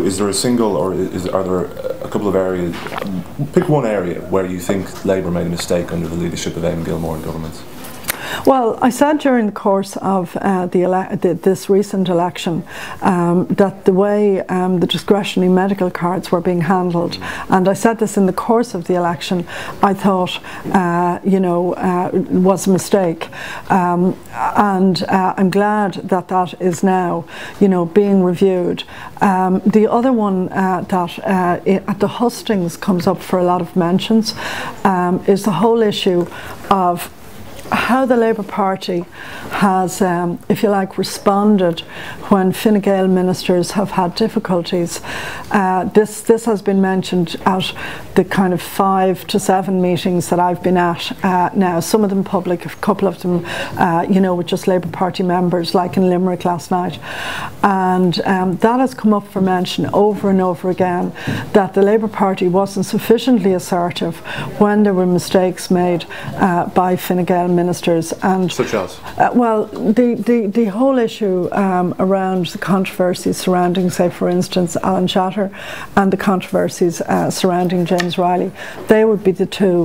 Is there a single, or are there a couple of areas, pick one area where you think Labour made a mistake under the leadership of Eamon Gilmore and government? Well, I said during the course of this recent election that the way the discretionary medical cards were being handled, and I said this in the course of the election, I thought was a mistake, and I'm glad that that is now being reviewed. The other one that at the hustings comes up for a lot of mentions is the whole issue of how the Labour Party has, if you like, responded when Fine Gael ministers have had difficulties. This has been mentioned at the kind of 5 to 7 meetings that I've been at now, some of them public, a couple of them with just Labour Party members, like in Limerick last night. And that has come up for mention over and over again, that the Labour Party wasn't sufficiently assertive when there were mistakes made by Fine Gael ministers. And such as? Well, the whole issue around the controversies surrounding, say for instance, Alan Shatter, and the controversies surrounding James Riley, they would be the two.